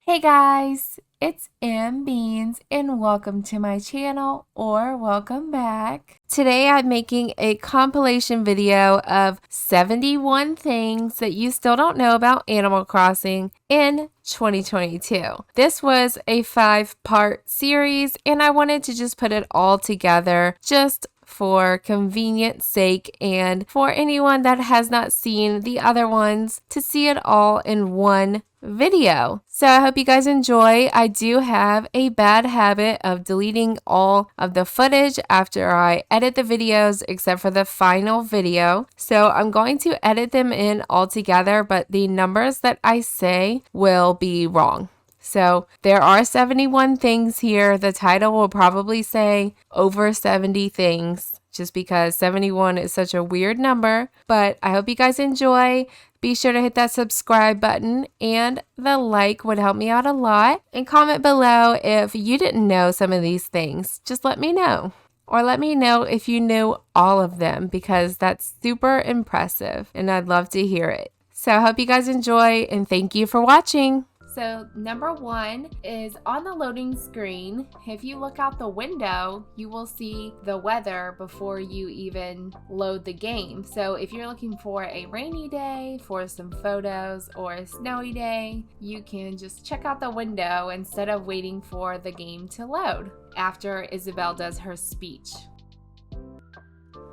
Hey guys, it's M Beans and welcome to my channel or welcome back. Today I'm making a compilation video of 71 things that you still don't know about Animal Crossing in 2022. This was a 5-part series and I wanted to just put it all together just for convenience sake and for anyone that has not seen the other ones to see it all in one video. So I hope you guys enjoy. I do have a bad habit of deleting all of the footage after I edit the videos except for the final video. So I'm going to edit them in all together, but the numbers that I say will be wrong. So there are 71 things here. The title will probably say over 70 things just because 71 is such a weird number. But I hope you guys enjoy. Be sure to hit that subscribe button and the like would help me out a lot. And comment below if you didn't know some of these things. Just let me know. Or let me know if you knew all of them because that's super impressive and I'd love to hear it. So I hope you guys enjoy and thank you for watching. So number 1 is on the loading screen. If you look out the window, you will see the weather before you even load the game. So if you're looking for a rainy day, for some photos, or a snowy day, you can just check out the window instead of waiting for the game to load after Isabelle does her speech.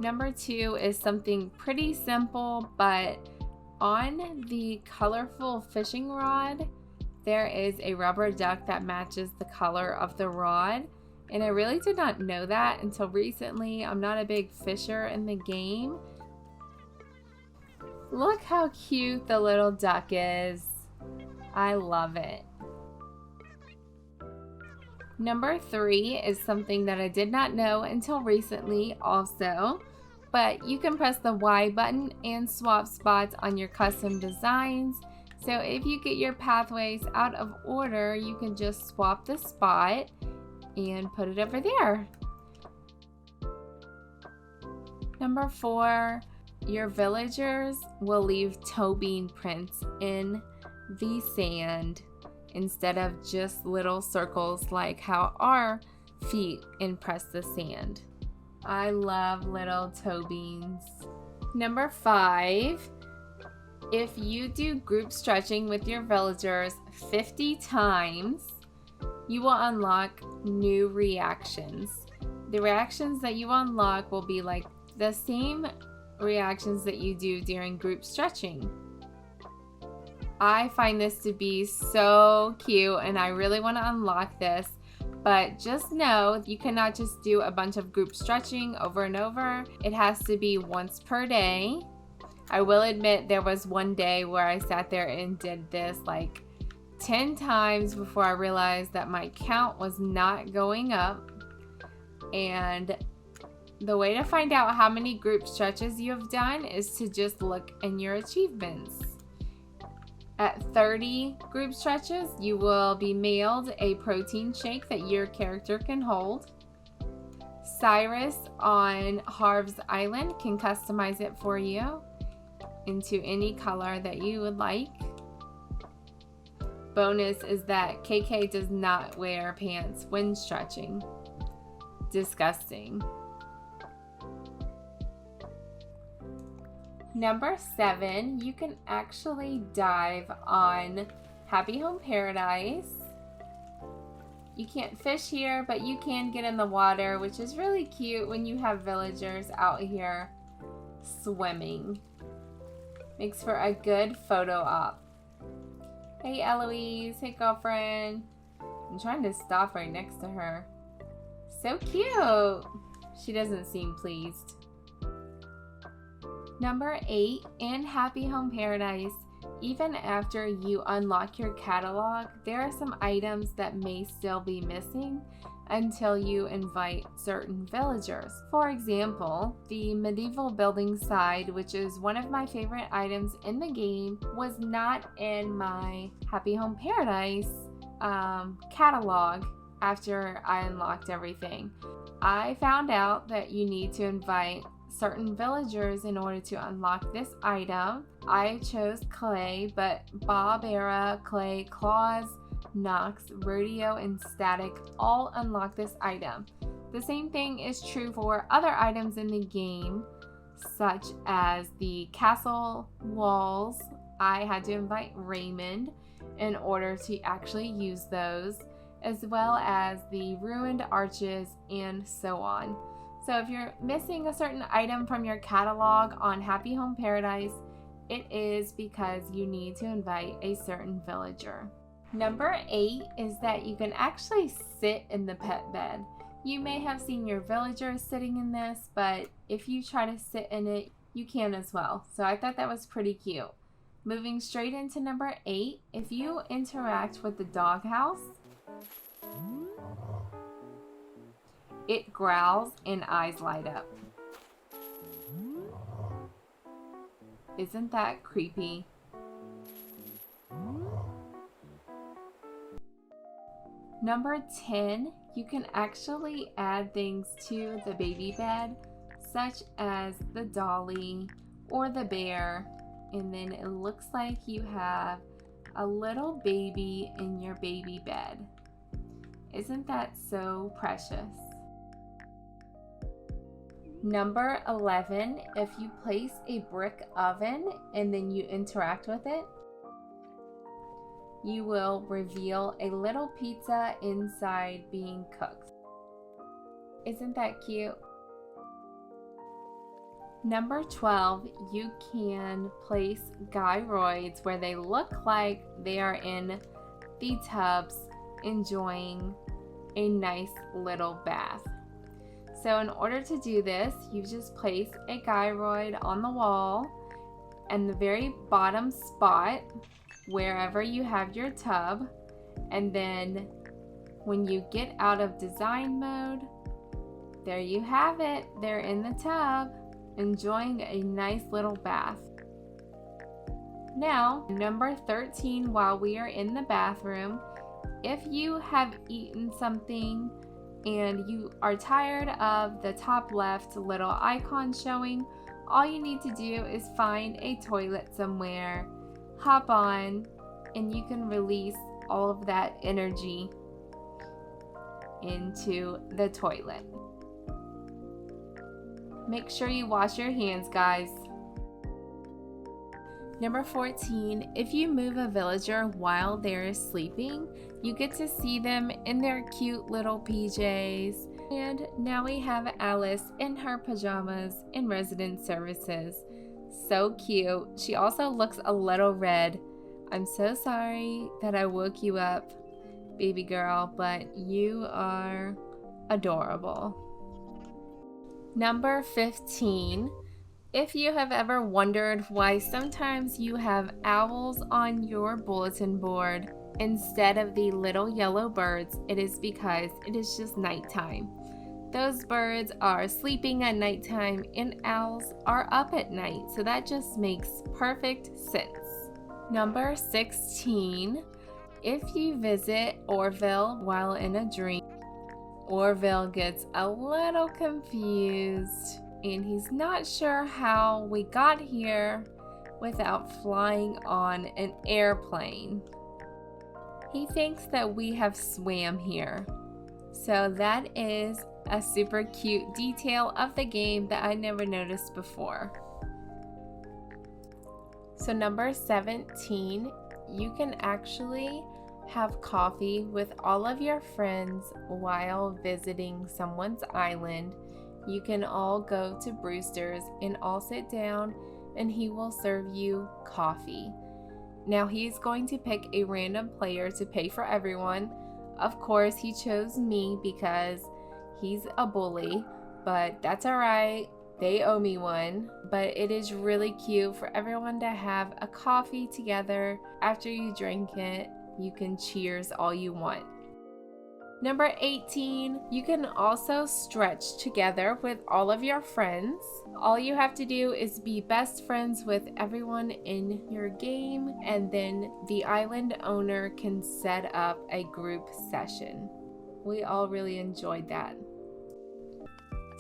Number 2 is something pretty simple, but on the colorful fishing rod, there is a rubber duck that matches the color of the rod, and I really did not know that until recently. I'm not a big fisher in the game. Look how cute the little duck is. I love it. Number 3 is something that I did not know until recently also, but you can press the Y button and swap spots on your custom designs. So if you get your pathways out of order, you can just swap the spot and put it over there. Number 4, your villagers will leave toe bean prints in the sand instead of just little circles like how our feet impress the sand. I love little toe beans. Number 5, if you do group stretching with your villagers 50 times, you will unlock new reactions. The reactions that you unlock will be like the same reactions that you do during group stretching. I find this to be so cute and I really want to unlock this, but just know you cannot just do a bunch of group stretching over and over. It has to be once per day. I will admit there was one day where I sat there and did this like 10 times before I realized that my count was not going up. And the way to find out how many group stretches you have done is to just look in your achievements. At 30 group stretches, you will be mailed a protein shake that your character can hold. Cyrus on Harv's Island can customize it for you into any color that you would like. Bonus is that KK does not wear pants when stretching. Disgusting. Number 7, you can actually dive on Happy Home Paradise. You can't fish here, but you can get in the water, which is really cute when you have villagers out here swimming. Makes for a good photo op. Hey Eloise, hey girlfriend. I'm trying to stop right next to her. So cute. She doesn't seem pleased. Number 8, in Happy Home Paradise, even after you unlock your catalog, there are some items that may still be missing until you invite certain villagers. For example, the medieval building side, which is one of my favorite items in the game, was not in my Happy Home Paradise catalog after I unlocked everything. I found out that you need to invite certain villagers in order to unlock this item. I chose clay, but Bob era clay claws Knox, Rodeo, and Static all unlock this item. The same thing is true for other items in the game, such as the castle walls. I had to invite Raymond in order to actually use those, as well as the ruined arches and so on. So if you're missing a certain item from your catalog on Happy Home Paradise, it is because you need to invite a certain villager. Number 8 is that you can actually sit in the pet bed. You may have seen your villagers sitting in this, but if you try to sit in it, you can as well. So I thought that was pretty cute. Moving straight into number 8, if you interact with the doghouse, it growls and eyes light up. Isn't that creepy? Number 10, you can actually add things to the baby bed, such as the dolly or the bear, and then it looks like you have a little baby in your baby bed. Isn't that so precious? Number 11, if you place a brick oven and then you interact with it, you will reveal a little pizza inside being cooked. Isn't that cute? Number 12, you can place gyroids where they look like they are in the tubs enjoying a nice little bath. So in order to do this, you just place a gyroid on the wall and the very bottom spot wherever you have your tub, and then when you get out of design mode, there you have it. They're in the tub enjoying a nice little bath. Now, number 13, while we are in the bathroom, if you have eaten something and you are tired of the top left little icon showing, all you need to do is find a toilet somewhere, hop on, and you can release all of that energy into the toilet. Make sure you wash your hands, guys. Number 14, if you move a villager while they're sleeping, you get to see them in their cute little PJs. And now we have Alice in her pajamas in resident services. So cute. She also looks a little red. I'm so sorry that I woke you up, baby girl, but you are adorable. Number 15. If you have ever wondered why sometimes you have owls on your bulletin board instead of the little yellow birds, it is because it is just nighttime. Those birds are sleeping at nighttime and owls are up at night, so that just makes perfect sense. Number 16. If you visit Orville while in a dream, Orville gets a little confused and he's not sure how we got here without flying on an airplane. He thinks that we have swam here. So that is a super cute detail of the game that I never noticed before. So number 17, you can actually have coffee with all of your friends while visiting someone's island. You can all go to Brewster's and all sit down and he will serve you coffee. Now he's going to pick a random player to pay for everyone. Of course, he chose me because he's a bully, but that's alright. They owe me one. But it is really cute for everyone to have a coffee together. After you drink it, you can cheers all you want. Number 18, you can also stretch together with all of your friends. All you have to do is be best friends with everyone in your game, and then the island owner can set up a group session. We all really enjoyed that.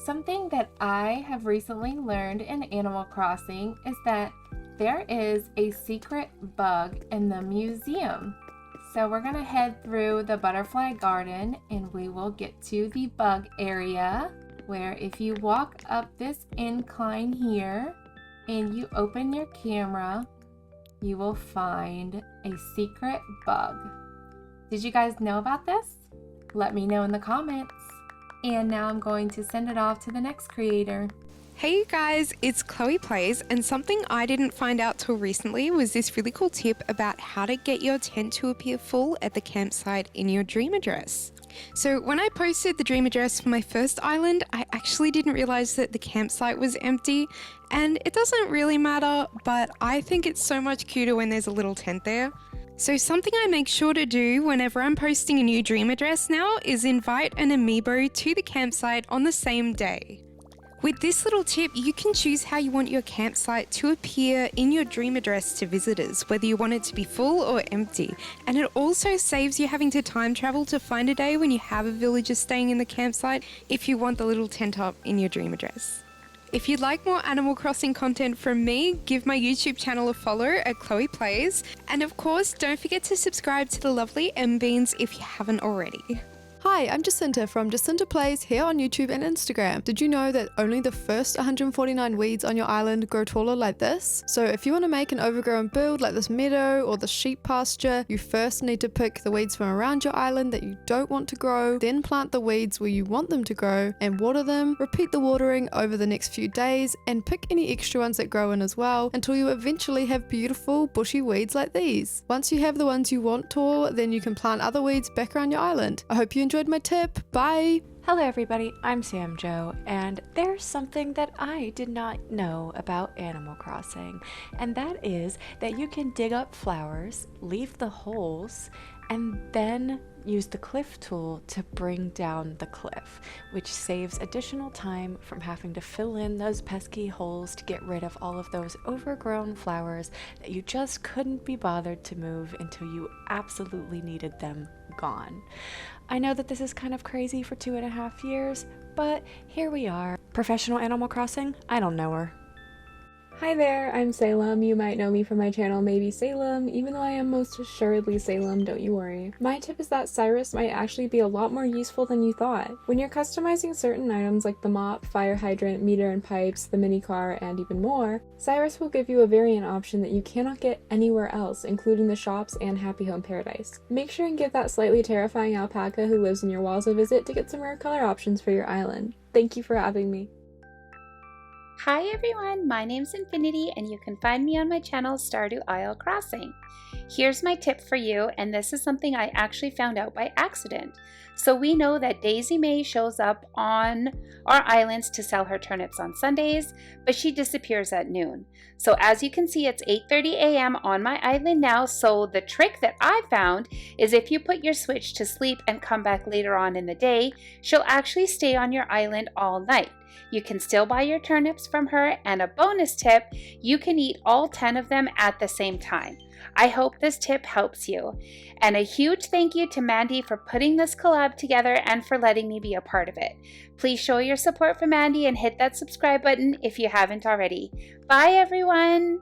Something that I have recently learned in Animal Crossing is that there is a secret bug in the museum. So we're gonna head through the butterfly garden and we will get to the bug area, where if you walk up this incline here and you open your camera, you will find a secret bug. Did you guys know about this? Let me know in the comments. And now I'm going to send it off to the next creator. Hey you guys, it's Chloe Plays, and something I didn't find out till recently was this really cool tip about how to get your tent to appear full at the campsite in your dream address. So when I posted the dream address for my first island, I actually didn't realize that the campsite was empty, and it doesn't really matter, but I think it's so much cuter when there's a little tent there. So something I make sure to do whenever I'm posting a new dream address now is invite an amiibo to the campsite on the same day. With this little tip, you can choose how you want your campsite to appear in your dream address to visitors, whether you want it to be full or empty. And it also saves you having to time travel to find a day when you have a villager staying in the campsite if you want the little tent up in your dream address. If you'd like more Animal Crossing content from me, give my YouTube channel a follow at Chloe Plays. And of course, don't forget to subscribe to the lovely M Beans if you haven't already. Hi, I'm Jacinta from Jacinta Plays here on YouTube and Instagram. Did you know that only the first 149 weeds on your island grow taller like this? So if you want to make an overgrown build like this meadow or the sheep pasture, you first need to pick the weeds from around your island that you don't want to grow, then plant the weeds where you want them to grow and water them. Repeat the watering over the next few days and pick any extra ones that grow in as well until you eventually have beautiful bushy weeds like these. Once you have the ones you want tall, then you can plant other weeds back around your island. I hope you enjoyed my tip. Bye! Hello everybody, I'm Sam Jo, and there's something that I did not know about Animal Crossing, and that is that you can dig up flowers, leave the holes, and then use the cliff tool to bring down the cliff, which saves additional time from having to fill in those pesky holes to get rid of all of those overgrown flowers that you just couldn't be bothered to move until you absolutely needed them gone. I know that this is kind of crazy for 2.5 years, but here we are. Professional Animal Crossing? I don't know her. Hi there, I'm Salem. You might know me from my channel Maybe Salem, even though I am most assuredly Salem, don't you worry. My tip is that Cyrus might actually be a lot more useful than you thought. When you're customizing certain items like the mop, fire hydrant, meter and pipes, the mini car, and even more, Cyrus will give you a variant option that you cannot get anywhere else, including the shops and Happy Home Paradise. Make sure and give that slightly terrifying alpaca who lives in your walls a visit to get some rare color options for your island. Thank you for having me. Hi everyone, my name's Infinity and you can find me on my channel Stardew Isle Crossing. Here's my tip for you, and this is something I actually found out by accident. So we know that Daisy Mae shows up on our islands to sell her turnips on Sundays, but she disappears at noon. So as you can see, it's 8:30 a.m. on my island now, so the trick that I found is if you put your Switch to sleep and come back later on in the day, she'll actually stay on your island all night. You can still buy your turnips from her, and a bonus tip, you can eat all 10 of them at the same time. I hope this tip helps you. And a huge thank you to Mandy for putting this collab together and for letting me be a part of it. Please show your support for Mandy and hit that subscribe button if you haven't already. Bye everyone!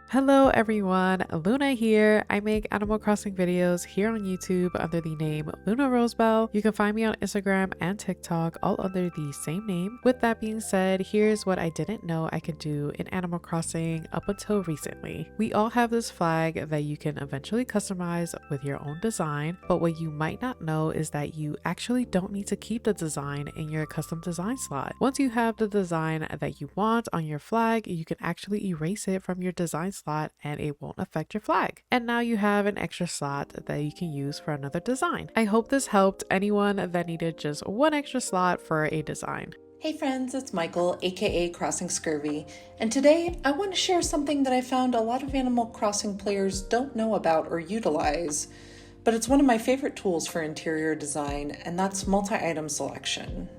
Hello everyone, Luna here. I make Animal Crossing videos here on YouTube under the name Luna Rosebell. You can find me on Instagram and TikTok all under the same name. With that being said, here's what I didn't know I could do in Animal Crossing up until recently. We all have this flag that you can eventually customize with your own design, but what you might not know is that you actually don't need to keep the design in your custom design slot. Once you have the design that you want on your flag, you can actually erase it from your design slot and it won't affect your flag. And now you have an extra slot that you can use for another design. I hope this helped anyone that needed just one extra slot for a design. Hey friends, it's Michael, aka Crossing Scurvy, and today I want to share something that I found a lot of Animal Crossing players don't know about or utilize, but it's one of my favorite tools for interior design, and that's multi-item selection.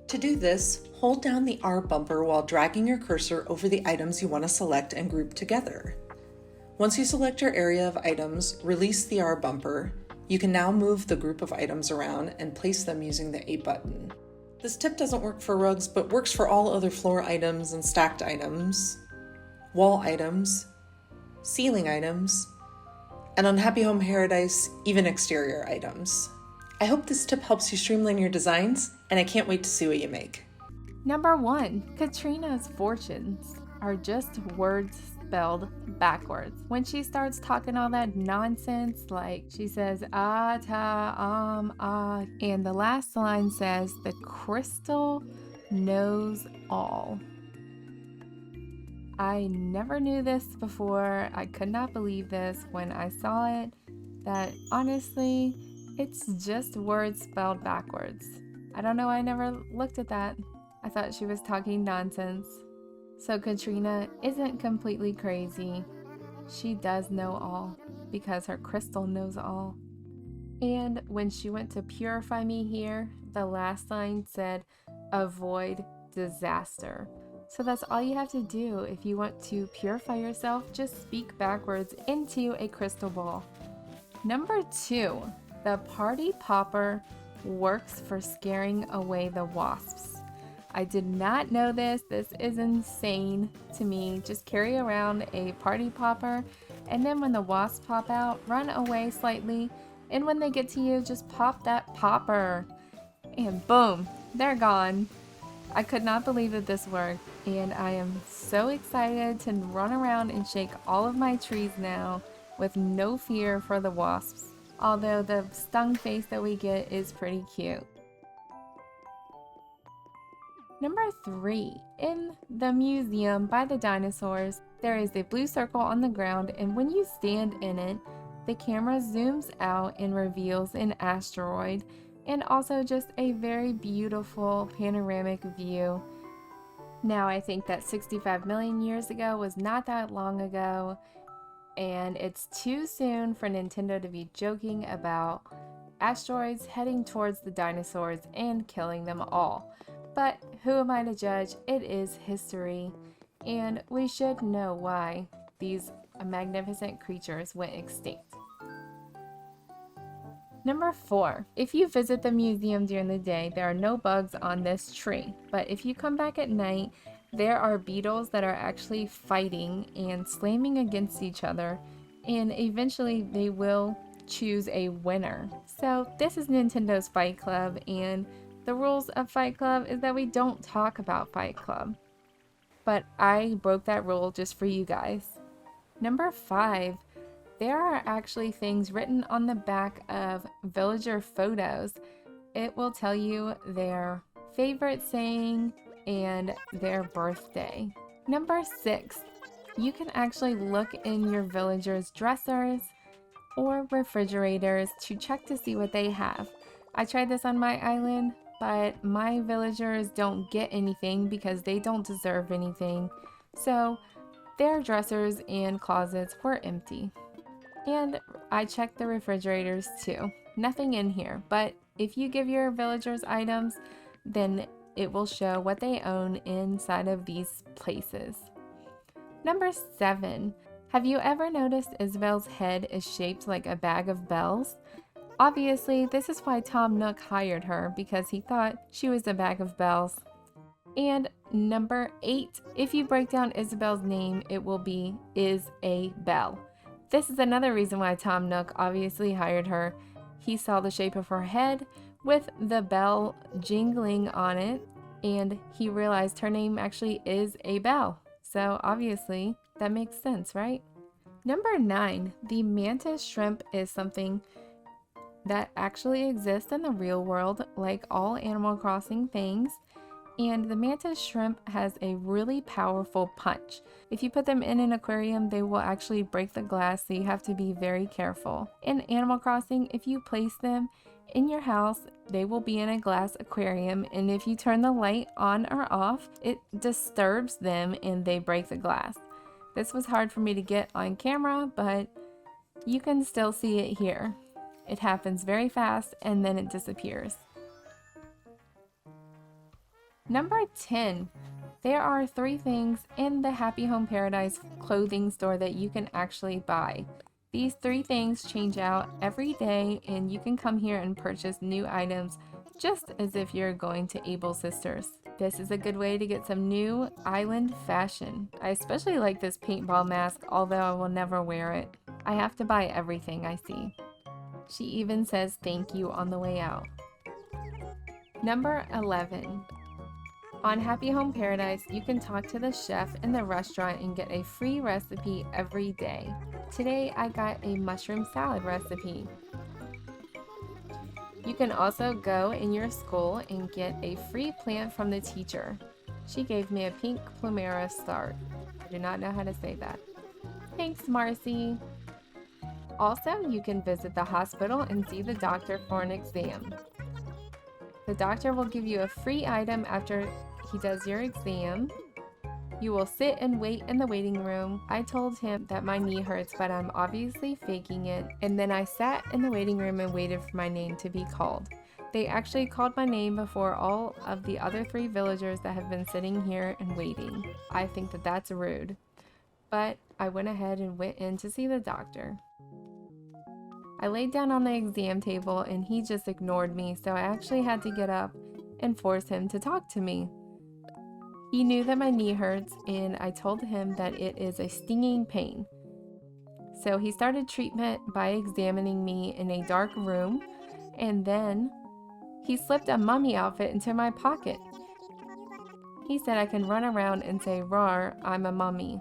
To do this, hold down the R bumper while dragging your cursor over the items you want to select and group together. Once you select your area of items, release the R bumper. You can now move the group of items around and place them using the A button. This tip doesn't work for rugs, but works for all other floor items and stacked items, wall items, ceiling items, And on Happy Home Paradise, even exterior items. I hope this tip helps you streamline your designs, and I can't wait to see what you make. Number 1, Katrina's fortunes are just words spelled backwards. When she starts talking all that nonsense, like she says ah, and the last line says, the crystal knows all. I never knew this before. I could not believe this when I saw it, that honestly, it's just words spelled backwards. I don't know, I never looked at that. I thought she was talking nonsense. So Katrina isn't completely crazy. She does know all because her crystal knows all. And when she went to purify me here, the last line said, avoid disaster. So that's all you have to do if you want to purify yourself. Just speak backwards into a crystal ball. Number 2, the party popper works for scaring away the wasps. I did not know this. This is insane to me. Just carry around a party popper, and then when the wasps pop out, run away slightly, and when they get to you, just pop that popper, and boom, they're gone. I could not believe that this worked, and I am so excited to run around and shake all of my trees now with no fear for the wasps, although the stung face that we get is pretty cute. Number 3, in the museum by the dinosaurs, there is a blue circle on the ground, and when you stand in it, the camera zooms out and reveals an asteroid, and also just a very beautiful panoramic view. Now, I think that 65 million years ago was not that long ago, and it's too soon for Nintendo to be joking about asteroids heading towards the dinosaurs and killing them all. But who am I to judge? It is history, and we should know why these magnificent creatures went extinct. Number 4, if you visit the museum during the day, there are no bugs on this tree. But if you come back at night, there are beetles that are actually fighting and slamming against each other, and eventually they will choose a winner. So this is Nintendo's Fight Club, and the rules of Fight Club is that we don't talk about Fight Club. But I broke that rule just for you guys. Number 5, there are actually things written on the back of villager photos. It will tell you their favorite saying and their birthday. Number 6, you can actually look in your villagers' dressers or refrigerators to check to see what they have. I tried this on my island, but my villagers don't get anything because they don't deserve anything. So their dressers and closets were empty. And I checked the refrigerators too. Nothing in here, but if you give your villagers items, then it will show what they own inside of these places. Number 7, have you ever noticed Isabel's head is shaped like a bag of bells? Obviously, this is why Tom Nook hired her, because he thought she was a bag of bells. And number 8, if you break down Isabel's name, it will be Is a Bell. This is another reason why Tom Nook obviously hired her. He saw the shape of her head with the bell jingling on it, and he realized her name actually is a bell. So obviously, that makes sense, right? Number 9, the mantis shrimp is something that actually exists in the real world, like all Animal Crossing things. And the mantis shrimp has a really powerful punch. If you put them in an aquarium, they will actually break the glass, so you have to be very careful. In Animal Crossing, if you place them in your house, they will be in a glass aquarium, and if you turn the light on or off, it disturbs them and they break the glass. This was hard for me to get on camera, but you can still see it here. It happens very fast and then it disappears. Number 10, there are 3 things in the Happy Home Paradise clothing store that you can actually buy. These 3 things change out every day, and you can come here and purchase new items just as if you're going to Able Sisters. This is a good way to get some new island fashion. I especially like this paintball mask, although I will never wear it. I have to buy everything I see. She even says thank you on the way out. Number 11. On Happy Home Paradise, you can talk to the chef in the restaurant and get a free recipe every day. Today, I got a mushroom salad recipe. You can also go in your school and get a free plant from the teacher. She gave me a pink plumera start. I do not know how to say that. Thanks, Marcy. Also, you can visit the hospital and see the doctor for an exam. The doctor will give you a free item after he does your exam. You will sit and wait in the waiting room. I told him that my knee hurts, but I'm obviously faking it. And then I sat in the waiting room and waited for my name to be called. They actually called my name before all of the other 3 villagers that have been sitting here and waiting. I think that that's rude. But I went ahead and went in to see the doctor. I laid down on the exam table and he just ignored me, so I actually had to get up and force him to talk to me. He knew that my knee hurts and I told him that it is a stinging pain. So he started treatment by examining me in a dark room, and then he slipped a mummy outfit into my pocket. He said I can run around and say, "Rawr, I'm a mummy."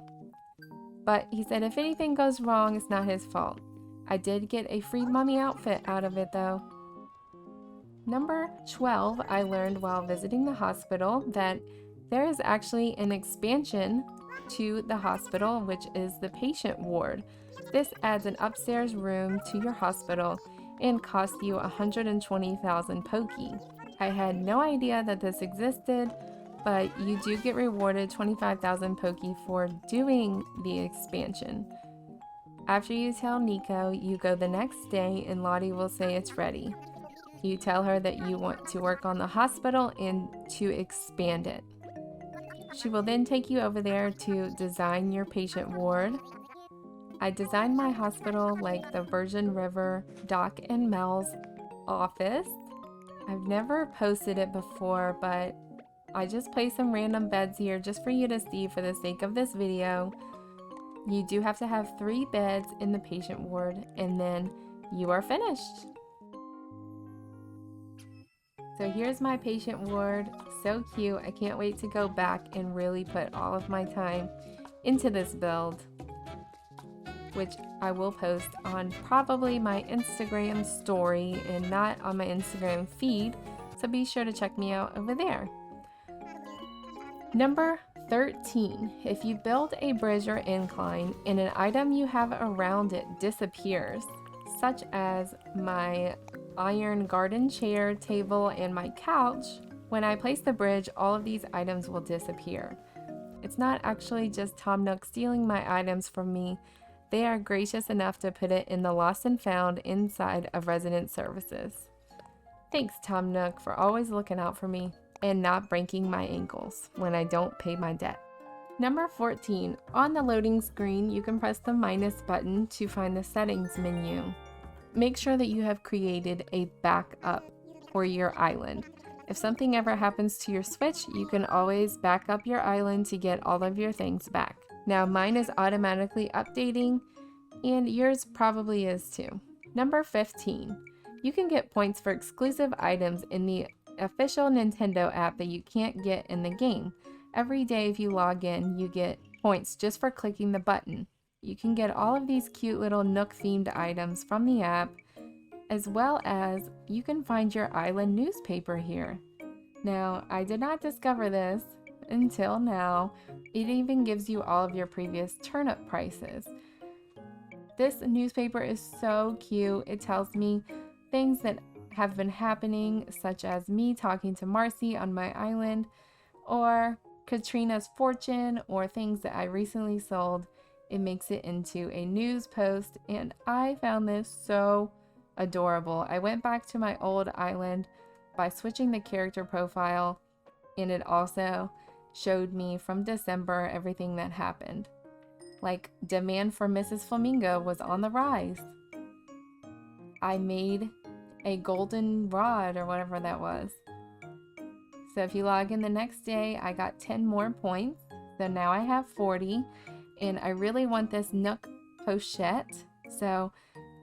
But he said if anything goes wrong, it's not his fault. I did get a free mummy outfit out of it though. Number 12, I learned while visiting the hospital that there is actually an expansion to the hospital, which is the patient ward. This adds an upstairs room to your hospital and costs you 120,000 Poki. I had no idea that this existed, but you do get rewarded 25,000 Poki for doing the expansion. After you tell Nico, you go the next day and Lottie will say it's ready. You tell her that you want to work on the hospital and to expand it. She will then take you over there to design your patient ward. I designed my hospital like the Virgin River Dock and Mel's office. I've never posted it before, but I just placed some random beds here just for you to see for the sake of this video. You do have to have 3 beds in the patient ward and then you are finished. So here's my patient ward, so cute. I can't wait to go back and really put all of my time into this build, which I will post on probably my Instagram story and not on my Instagram feed, so be sure to check me out over there. Number 13, if you build a bridge or incline and an item you have around it disappears, such as my iron garden chair, table, and my couch, when I place the bridge, all of these items will disappear. It's not actually just Tom Nook stealing my items from me. They are gracious enough to put it in the lost and found inside of resident services. Thanks, Tom Nook, for always looking out for me and not breaking my ankles when I don't pay my debt. Number 14, on the loading screen, you can press the minus button to find the settings menu. Make sure that you have created a backup for your island. If something ever happens to your Switch, you can always back up your island to get all of your things back. Now mine is automatically updating, and yours probably is too. Number 15, you can get points for exclusive items in the official Nintendo app that you can't get in the game. Every day if you log in, you get points just for clicking the button. You can get all of these cute little Nook themed items from the app, as well as you can find your island newspaper here. Now, I did not discover this until now. It even gives you all of your previous turnip prices. This newspaper is so cute. It tells me things that have been happening, such as me talking to Marcy on my island, or Katrina's fortune, or things that I recently sold. It makes it into a news post, and I found this so adorable. I went back to my old island by switching the character profile, and it also showed me from December everything that happened. Like, demand for Mrs. Flamingo was on the rise. I made a golden rod or whatever that was. So if you log in the next day, I got 10 more points. So now I have 40. And I really want this Nook pochette. So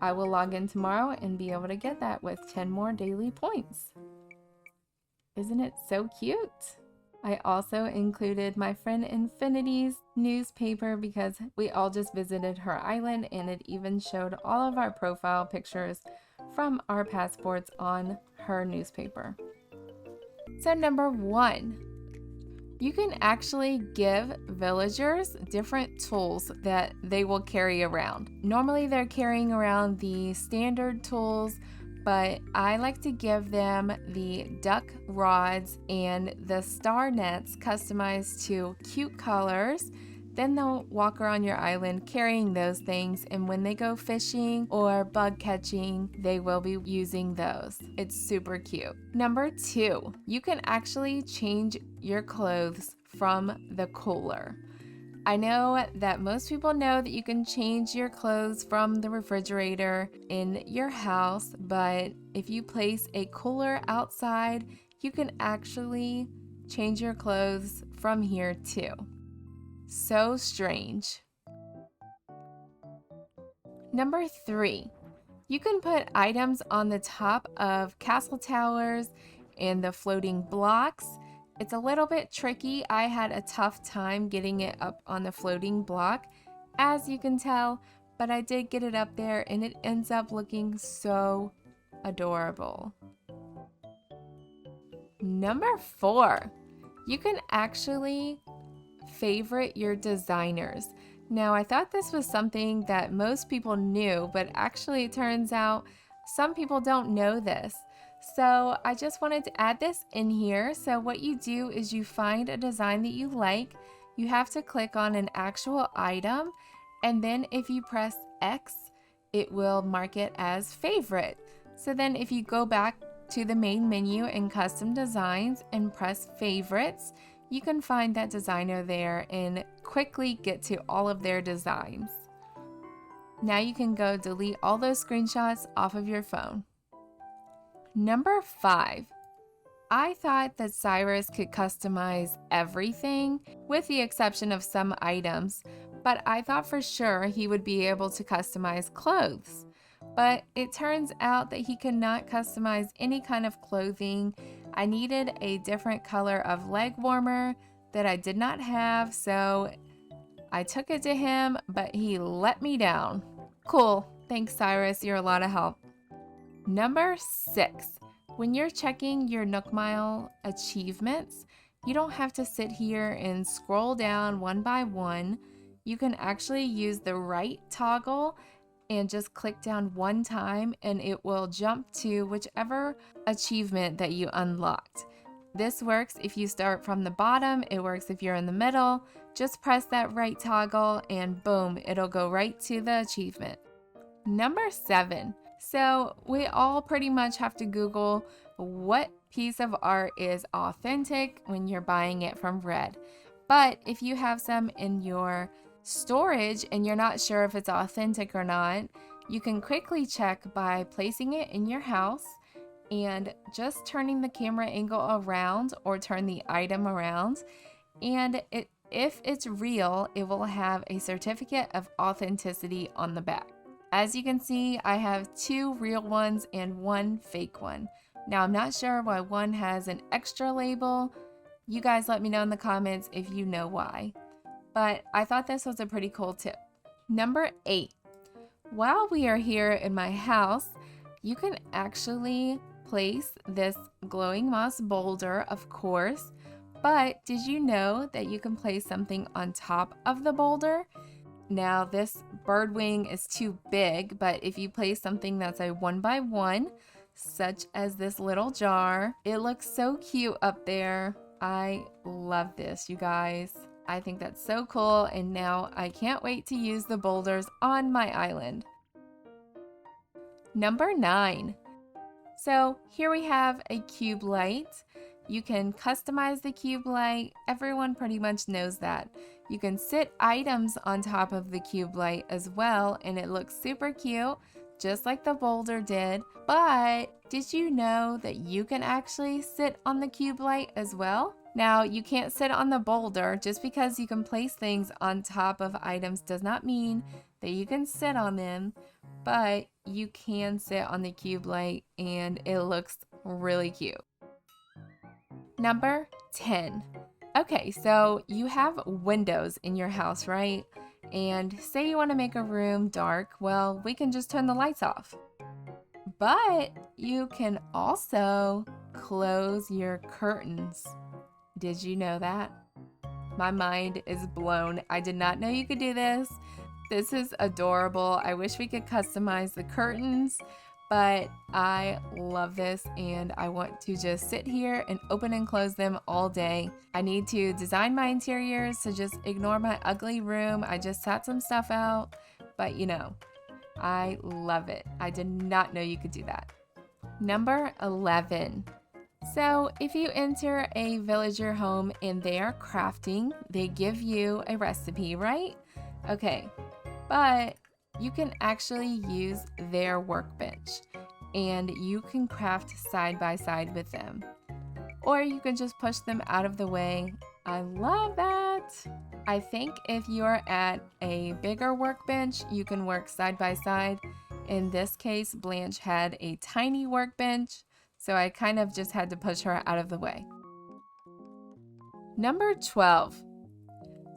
I will log in tomorrow and be able to get that with 10 more daily points. Isn't it so cute? I also included my friend Infinity's newspaper because we all just visited her island, and it even showed all of our profile pictures from our passports on her newspaper. So number 1, you can actually give villagers different tools that they will carry around. Normally they're carrying around the standard tools, but I like to give them the duck rods and the star nets customized to cute colors. Then they'll walk around your island carrying those things, and when they go fishing or bug catching, they will be using those. It's super cute. Number 2, you can actually change your clothes from the cooler. I know that most people know that you can change your clothes from the refrigerator in your house, but if you place a cooler outside, you can actually change your clothes from here too. So strange. Number 3, you can put items on the top of castle towers and the floating blocks. It's a little bit tricky. I had a tough time getting it up on the floating block, as you can tell, but I did get it up there and it ends up looking so adorable. Number 4, you can actually favorite your designers. Now, I thought this was something that most people knew, but actually it turns out some people don't know this. So I just wanted to add this in here. So what you do is you find a design that you like, you have to click on an actual item, and then if you press X, it will mark it as favorite. So then if you go back to the main menu in custom designs and press favorites, you can find that designer there and quickly get to all of their designs. Now you can go delete all those screenshots off of your phone. Number 5, I thought that Cyrus could customize everything with the exception of some items, but I thought for sure he would be able to customize clothes. But it turns out that he could not customize any kind of clothing. I needed a different color of leg warmer that I did not have, so I took it to him, but he let me down. Cool, thanks Cyrus, you're a lot of help. Number 6, when you're checking your Nook Mile achievements, you don't have to sit here and scroll down one by one. You can actually use the right toggle and just click down one time and it will jump to whichever achievement that you unlocked. This works if you start from the bottom, it works if you're in the middle. Just press that right toggle and boom, it'll go right to the achievement. Number 7. So we all pretty much have to Google what piece of art is authentic when you're buying it from Red. But if you have some in your storage and you're not sure if it's authentic or not, you can quickly check by placing it in your house and just turning the camera angle around or turn the item around. And if it's real, it will have a certificate of authenticity on the back. As you can see, I have 2 real ones and 1 fake one. Now, I'm not sure why one has an extra label. You guys let me know in the comments if you know why. But I thought this was a pretty cool tip. Number 8. While we are here in my house, you can actually place this glowing moss boulder, of course. But did you know that you can place something on top of the boulder? Now this bird wing is too big, but if you place something that's a 1x1, such as this little jar, it looks so cute up there. I love this, you guys. I think that's so cool, and now I can't wait to use the boulders on my island. Number 9. So here we have a cube light. You can customize the cube light. Everyone pretty much knows that. You can sit items on top of the cube light as well, and it looks super cute, just like the boulder did. But did you know that you can actually sit on the cube light as well? Now, you can't sit on the boulder. Just because you can place things on top of items does not mean that you can sit on them. but you can sit on the cube light and it looks really cute. Number 10. Okay, so you have windows in your house, right? And say you want to make a room dark, well, we can just turn the lights off. But you can also close your curtains. Did you know that? My mind is blown. I did not know you could do this. This is adorable. I wish we could customize the curtains, but I love this and I want to just sit here and open and close them all day. I need to design my interiors, so just ignore my ugly room. I just sat some stuff out, but you know, I love it. I did not know you could do that. Number 11. So if you enter a villager home and they are crafting, they give you a recipe, right? Okay, but you can actually use their workbench and you can craft side by side with them. Or you can just push them out of the way. I love that. I think if you're at a bigger workbench, you can work side by side. In this case, Blanche had a tiny workbench, so I kind of just had to push her out of the way. Number 12.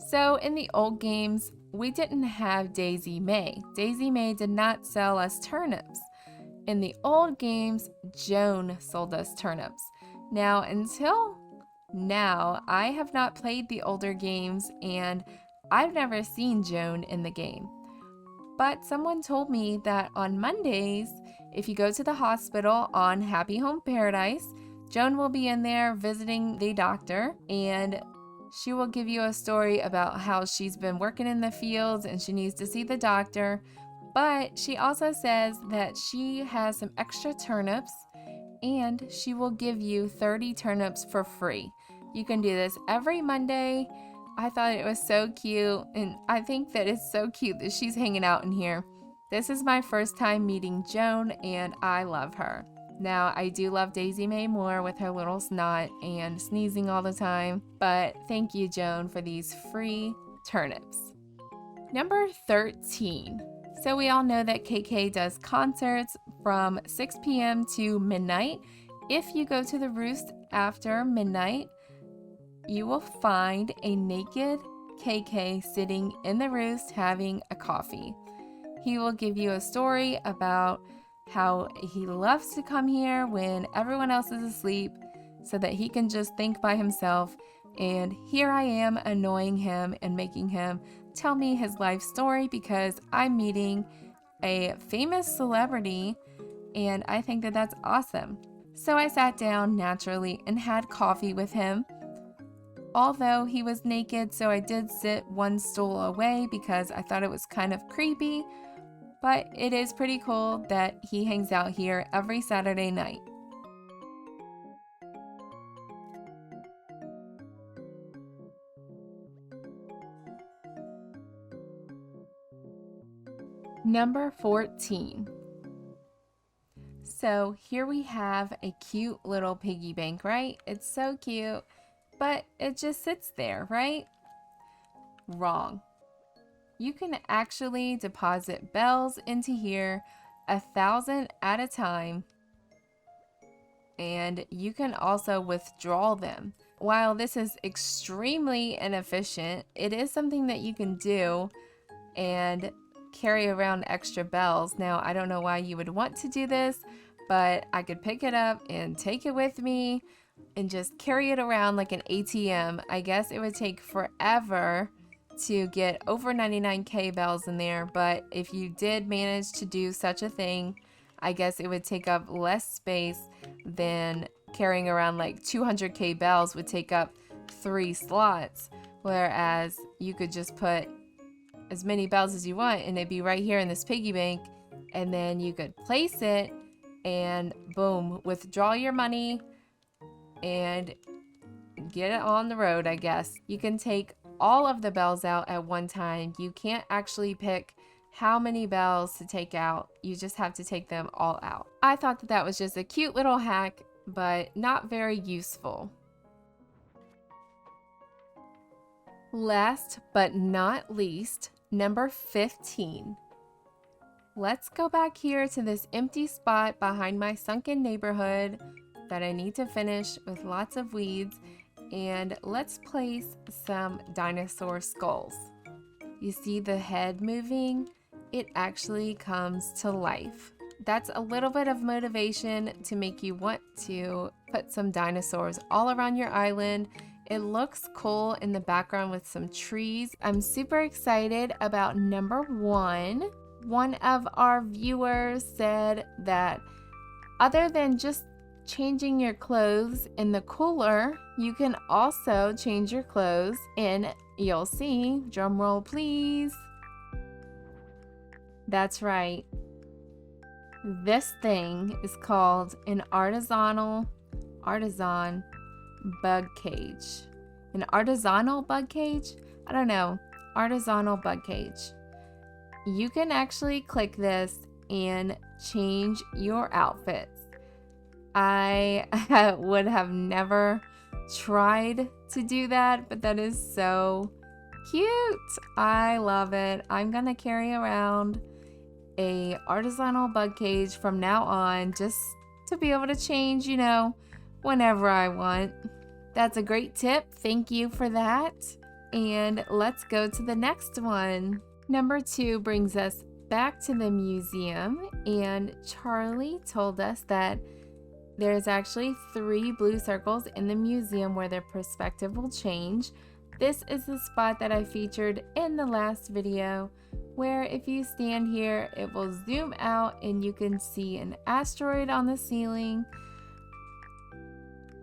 So in the old games, we didn't have Daisy May. Daisy May did not sell us turnips. In the old games, Joan sold us turnips. Now, until now, I have not played the older games and I've never seen Joan in the game. But someone told me that on Mondays, if you go to the hospital on Happy Home Paradise, Joan will be in there visiting the doctor and she will give you a story about how she's been working in the fields and she needs to see the doctor. But she also says that she has some extra turnips and she will give you 30 turnips for free. You can do this every Monday. I thought it was so cute, and I think that it's so cute that she's hanging out in here. This is my first time meeting Joan, and I love her. Now, I do love Daisy May more with her little snot and sneezing all the time, but thank you, Joan, for these free turnips. Number 13. So we all know that KK does concerts from 6 p.m. to midnight. If you go to the Roost after midnight, you will find a naked KK sitting in the Roost having a coffee. He will give you a story about how he loves to come here when everyone else is asleep so that he can just think by himself. And here I am annoying him and making him tell me his life story because I'm meeting a famous celebrity and I think that that's awesome. So I sat down naturally and had coffee with him. Although he was naked, so I did sit one stool away because I thought it was kind of creepy, but it is pretty cool that he hangs out here every Saturday night. Number 14. So here we have a cute little piggy bank, right? It's so cute, but it just sits there, right? Wrong. You can actually deposit bells into here 1,000 at a time, and you can also withdraw them. While this is extremely inefficient, it is something that you can do and carry around extra bells. Now, I don't know why you would want to do this, but I could pick it up and take it with me and just carry it around like an ATM. I guess it would take forever to get over 99K bells in there, but if you did manage to do such a thing, I guess it would take up less space than carrying around like 200K bells would take up 3 slots, whereas you could just put as many bells as you want and it'd be right here in this piggy bank, and then you could place it and boom, withdraw your money and get it on the road. I guess you can take all of the bells out at one time. You can't actually pick how many bells to take out. You just have to take them all out. I thought that that was just a cute little hack, but not very useful. Last but not least, number 15. let's go back here to this empty spot behind my sunken neighborhood that I need to finish with lots of weeds, and let's place some dinosaur skulls. You see the head moving? It actually comes to life. That's a little bit of motivation to make you want to put some dinosaurs all around your island. It looks cool in the background with some trees. I'm super excited about number 1. One of our viewers said that other than just changing your clothes in the cooler, you can also change your clothes in, you'll see, drum roll please. That's right. This thing is called an artisan bug cage. An artisanal bug cage? I don't know. Artisanal bug cage. You can actually click this and change your outfits. I would have never tried to do that, but that is so cute. I love it. I'm gonna carry around a artisanal bug cage from now on, just to be able to change, whenever I want. That's a great tip. Thank you for that. And let's go to the next one. Number 2 brings us back to the museum, and Charlie told us that there's actually 3 blue circles in the museum where their perspective will change. This is the spot that I featured in the last video, where if you stand here, it will zoom out and you can see an asteroid on the ceiling.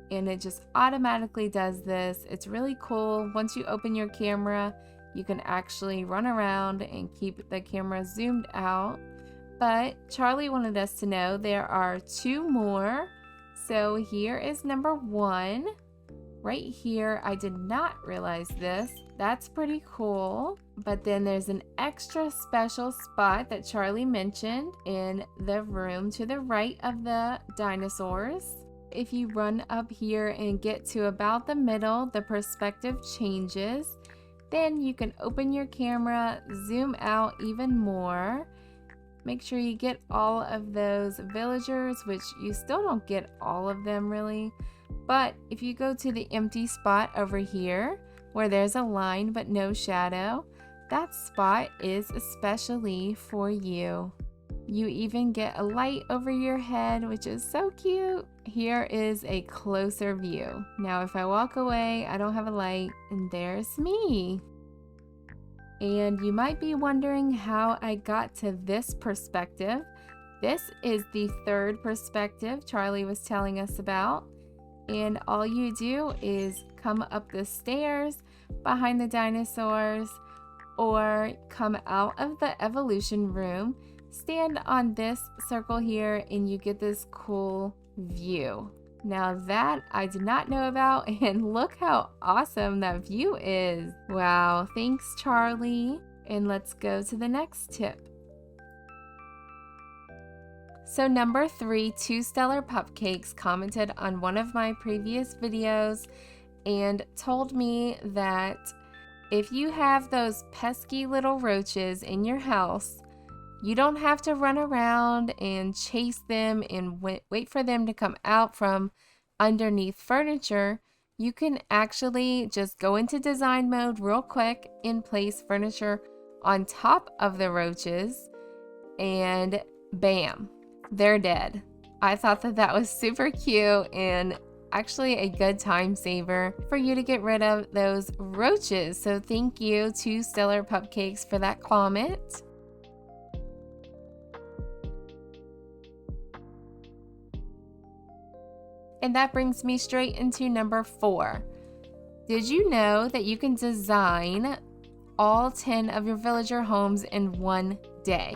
And it just automatically does this. It's really cool. Once you open your camera, you can actually run around and keep the camera zoomed out. But Charlie wanted us to know there are 2 more. So here is number 1. Right here, I did not realize this. That's pretty cool. But then there's an extra special spot that Charlie mentioned in the room to the right of the dinosaurs. If you run up here and get to about the middle, the perspective changes. Then you can open your camera, zoom out even more. Make sure you get all of those villagers, which you still don't get all of them really. But if you go to the empty spot over here, where there's a line but no shadow, that spot is especially for you. You even get a light over your head, which is so cute. Here is a closer view. Now if I walk away, I don't have a light, and there's me. And you might be wondering how I got to this perspective. This is the 3rd perspective Charlie was telling us about. And all you do is come up the stairs behind the dinosaurs, or come out of the evolution room, stand on this circle here, and you get this cool view. Now that I did not know about, and look how awesome that view is. Wow, thanks Charlie. And let's go to the next tip. So number 3, 2 Stellar Pupcakes commented on one of my previous videos and told me that if you have those pesky little roaches in your house, you don't have to run around and chase them and wait for them to come out from underneath furniture. You can actually just go into design mode real quick and place furniture on top of the roaches, and bam, they're dead. I thought that was super cute and actually a good time saver for you to get rid of those roaches. So thank you to Stellar Pupcakes for that comment. And that brings me straight into number 4. Did you know that you can design all 10 of your villager homes in one day?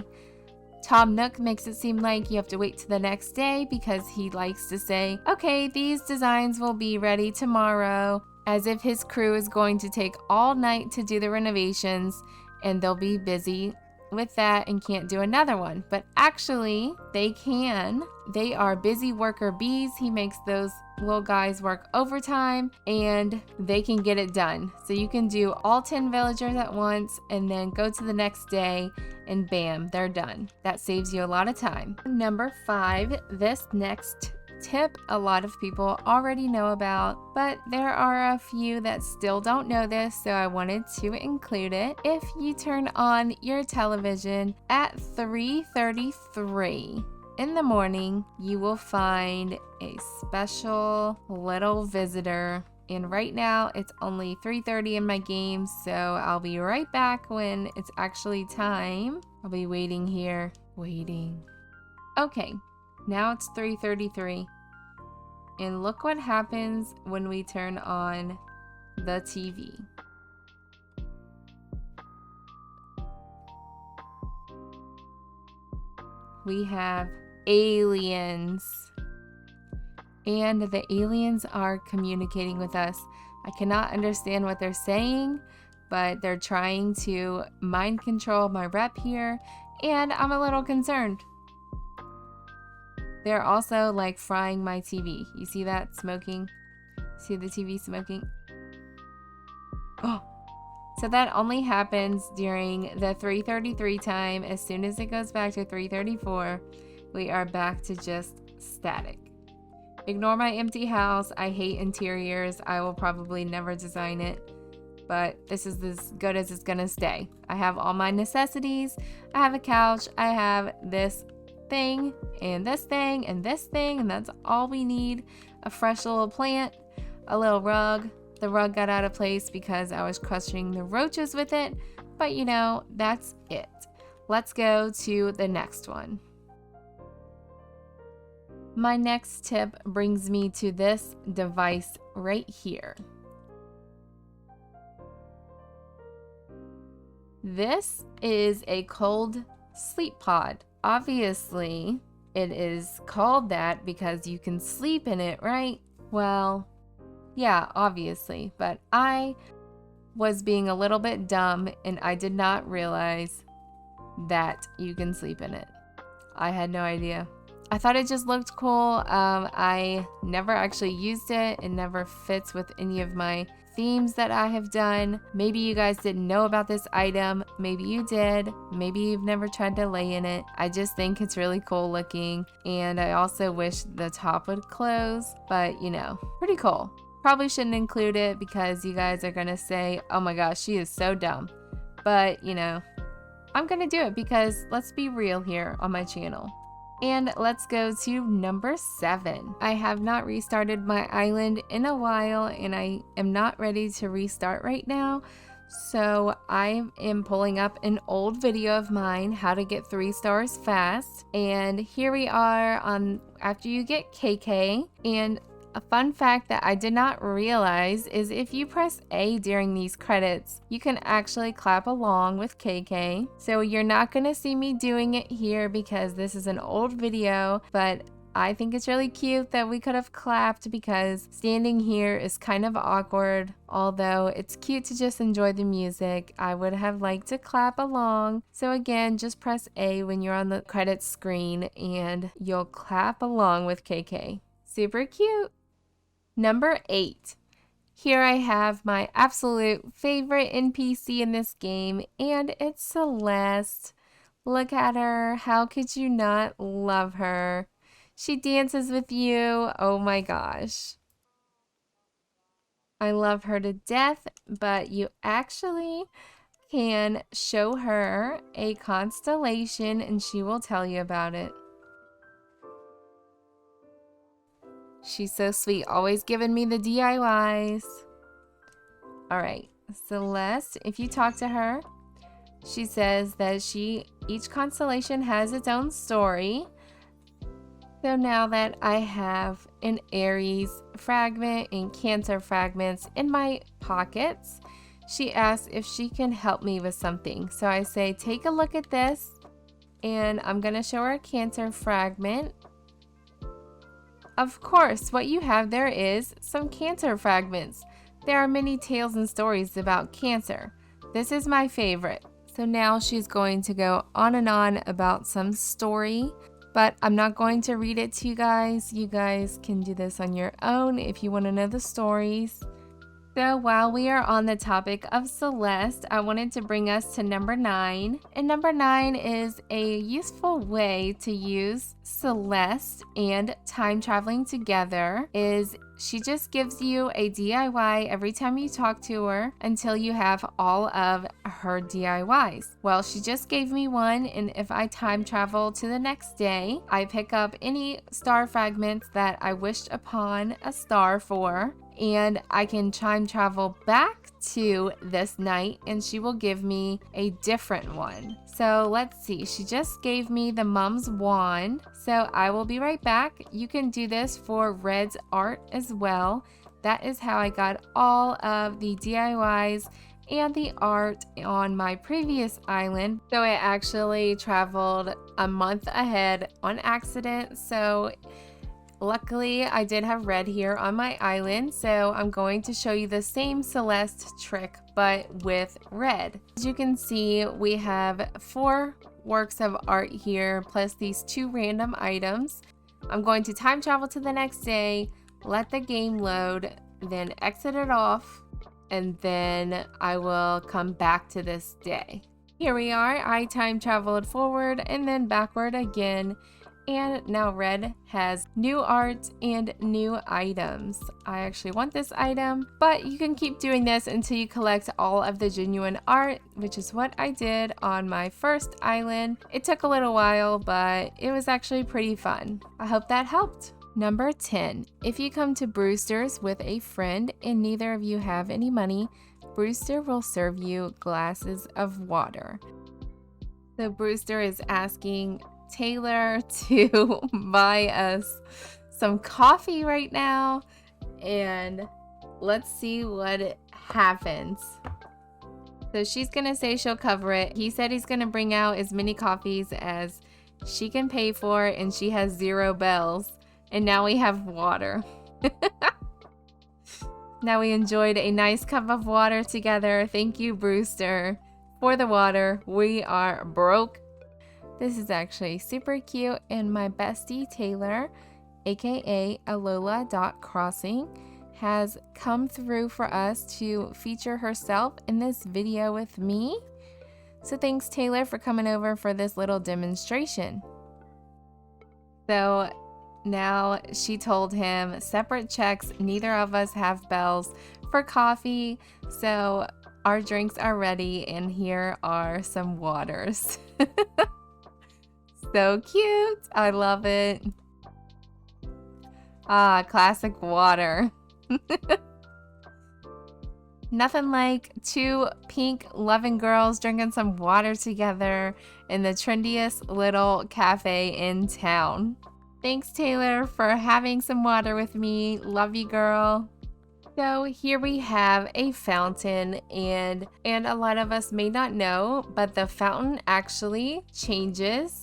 Tom Nook makes it seem like you have to wait till the next day because he likes to say, okay, these designs will be ready tomorrow, as if his crew is going to take all night to do the renovations and they'll be busy with that and can't do another one. But actually, they can. They are busy worker bees. He makes those little guys work overtime and they can get it done. So you can do all 10 villagers at once and then go to the next day and bam, they're done. That saves you a lot of time. Number 5, this next tip a lot of people already know about, but there are a few that still don't know this, so I wanted to include it. If you turn on your television at 3:33 in the morning, you will find a special little visitor. And right now it's only 3:30 in my game, so I'll be right back when it's actually time. I'll be waiting here, waiting. Okay, now it's 3:33. And look what happens when we turn on the TV. We have aliens. And the aliens are communicating with us. I cannot understand what they're saying, but they're trying to mind control my rep here, and I'm a little concerned. They're also like frying my TV. You see that smoking? See the TV smoking? Oh, so that only happens during the 3:33 time. As soon as it goes back to 3:34, we are back to just static. Ignore my empty house. I hate interiors. I will probably never design it, but this is as good as it's gonna stay. I have all my necessities. I have a couch. I have this thing and this thing and this thing, and that's all we need. A fresh little plant, a little rug. The rug got out of place because I was crushing the roaches with it, but you know, that's it. Let's go to the next one. My next tip brings me to this device right here. This is a cold sleep pod. Obviously, it is called that because you can sleep in it, right? Well, yeah, obviously, but I was being a little bit dumb and I did not realize that you can sleep in it. I had no idea. I thought it just looked cool. I never actually used it. It never fits with any of my themes that I have done. Maybe you guys didn't know about this item. Maybe you did. Maybe you've never tried to lay in it. I just think it's really cool looking. And I also wish the top would close, but you know, pretty cool. Probably shouldn't include it because you guys are gonna say, oh my gosh, she is so dumb. But you know, I'm gonna do it because let's be real here on my channel. And let's go to number 7. I have not restarted my island in a while and I am not ready to restart right now. So I am pulling up an old video of mine, how to get 3 stars fast. And here we are on after you get KK. And a fun fact that I did not realize is if you press A during these credits, you can actually clap along with KK. So you're not going to see me doing it here because this is an old video, but I think it's really cute that we could have clapped because standing here is kind of awkward. Although it's cute to just enjoy the music, I would have liked to clap along. So again, just press A when you're on the credits screen and you'll clap along with KK. Super cute. Number 8. Here I have my absolute favorite NPC in this game, and it's Celeste. Look at her. How could you not love her? She dances with you. Oh my gosh. I love her to death, but you actually can show her a constellation and she will tell you about it. She's so sweet, always giving me the DIYs. All right, Celeste, if you talk to her, she says that each constellation has its own story. So now that I have an Aries fragment and Cancer fragments in my pockets, she asks if she can help me with something. So I say, take a look at this, and I'm gonna show her a Cancer fragment. Of course, what you have there is some Cancer fragments. There are many tales and stories about Cancer. This is my favorite. So now she's going to go on and on about some story, but I'm not going to read it to you guys. You guys can do this on your own if you want to know the stories. So while we are on the topic of Celeste, I wanted to bring us to number 9. And number 9 is a useful way to use Celeste and time traveling together. She just gives you a DIY every time you talk to her until you have all of her DIYs. Well, she just gave me one, and if I time travel to the next day, I pick up any star fragments that I wished upon a star for, and I can time travel back to this night and she will give me a different one. So let's see, she just gave me the Mum's Wand, so I will be right back. You can do this for Red's art as well. That is how I got all of the DIYs and the art on my previous island. So I actually traveled a month ahead on accident, so luckily, I did have Red here on my island, so I'm going to show you the same Celeste trick, but with Red. As you can see, we have 4 works of art here, plus these 2 random items. I'm going to time travel to the next day, let the game load, then exit it off, and then I will come back to this day. Here we are, I time traveled forward and then backward again. And now Red has new art and new items. I actually want this item, but you can keep doing this until you collect all of the genuine art, which is what I did on my first island. It took a little while, but it was actually pretty fun. I hope that helped. Number 10. If you come to Brewster's with a friend and neither of you have any money, Brewster will serve you glasses of water. So Brewster is asking Taylor to buy us some coffee right now, and let's see what happens. So she's gonna say she'll cover it. He said he's gonna bring out as many coffees as she can pay for, and she has 0 bells, and now we have water. Now we enjoyed a nice cup of water together. Thank you, Brewster, for the water. We are broke. This is actually super cute, and my bestie Taylor, aka Alola.crossing, has come through for us to feature herself in this video with me. So thanks, Taylor, for coming over for this little demonstration. So now she told him separate checks, neither of us have bells for coffee, so our drinks are ready, and here are some waters. So cute. I love it. Ah, classic water. Nothing like 2 pink loving girls drinking some water together in the trendiest little cafe in town. Thanks, Taylor, for having some water with me. Love you, girl. So here we have a fountain, and a lot of us may not know, but the fountain actually changes.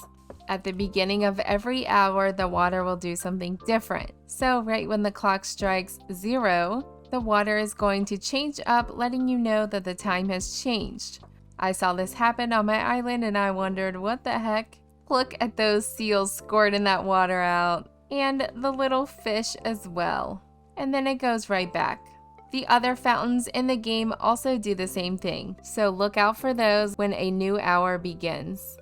At the beginning of every hour, the water will do something different. So right when the clock strikes 0, the water is going to change up, letting you know that the time has changed. I saw this happen on my island and I wondered, what the heck? Look at those seals squirting that water out, and the little fish as well. And then it goes right back. The other fountains in the game also do the same thing, so look out for those when a new hour begins.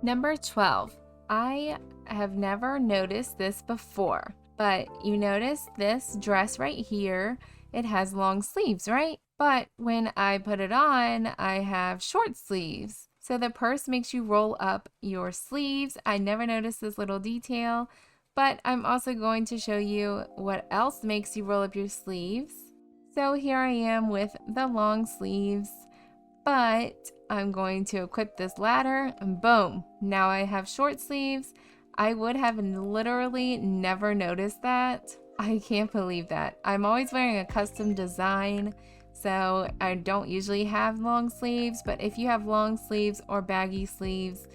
Number 12. I have never noticed this before, but you notice this dress right here, it has long sleeves, right? But when I put it on, I have short sleeves. So the purse makes you roll up your sleeves. I never noticed this little detail, but I'm also going to show you what else makes you roll up your sleeves. So here I am with the long sleeves, but I'm going to equip this ladder and boom, now I have short sleeves. I would have literally never noticed that. I can't believe that. I'm always wearing a custom design, so I don't usually have long sleeves, but if you have long sleeves or baggy sleeves,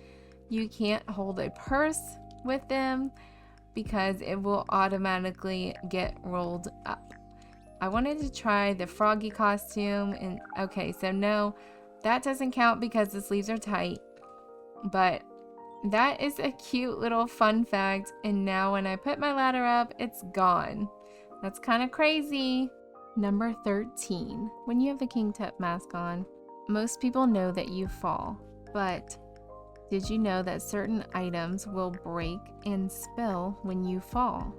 you can't hold a purse with them because it will automatically get rolled up. I wanted to try the froggy costume, and okay, so no, that doesn't count because the sleeves are tight. But that is a cute little fun fact. And now when I put my ladder up, it's gone. That's kind of crazy. Number 13. When you have the King Tut mask on, most people know that you fall. But did you know that certain items will break and spill when you fall?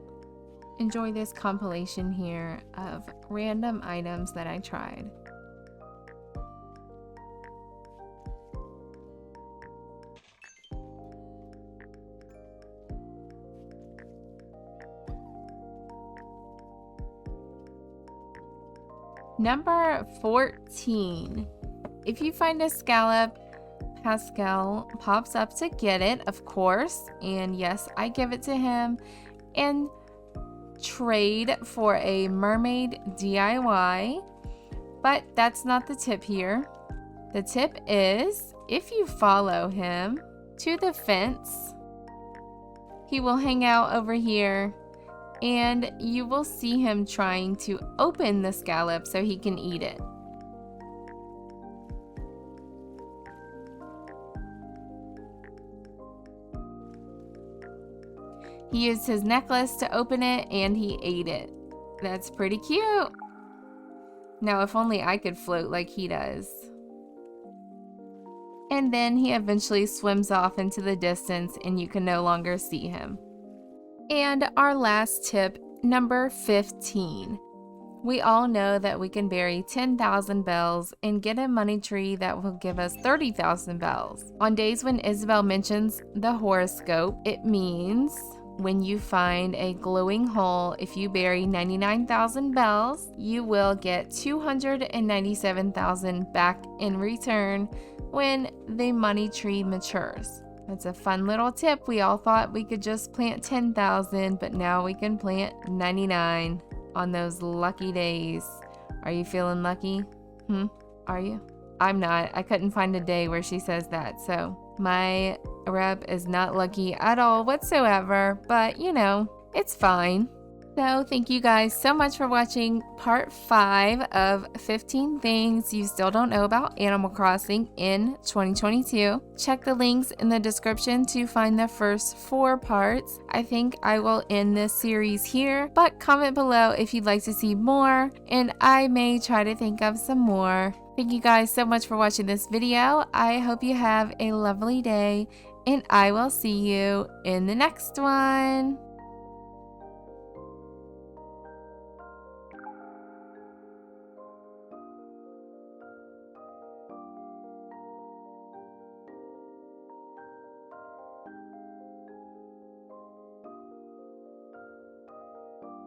Enjoy this compilation here of random items that I tried. Number 14. If you find a scallop, Pascal pops up to get it, of course, and yes, I give it to him and trade for a mermaid DIY. But that's not the tip here. The tip is if you follow him to the fence, he will hang out over here and you will see him trying to open the scallop so he can eat it. He used his necklace to open it and he ate it. That's pretty cute. Now, if only I could float like he does. And then he eventually swims off into the distance and you can no longer see him. And our last tip, number 15. We all know that we can bury 10,000 bells and get a money tree that will give us 30,000 bells. On days when Isabel mentions the horoscope, it means when you find a glowing hole, if you bury 99,000 bells, you will get 297,000 back in return when the money tree matures. That's a fun little tip. We all thought we could just plant 10,000, but now we can plant 99 on those lucky days. Are you feeling lucky? Are you? I'm not. I couldn't find a day where she says that, so my rep is not lucky at all whatsoever, but you know, it's fine. So thank you guys so much for watching part 5 of 15 things you still don't know about Animal Crossing in 2022. Check the links in the description to find the first 4 parts. I think I will end this series here, but comment below if you'd like to see more, and I may try to think of some more. Thank you guys so much for watching this video. I hope you have a lovely day, and I will see you in the next one.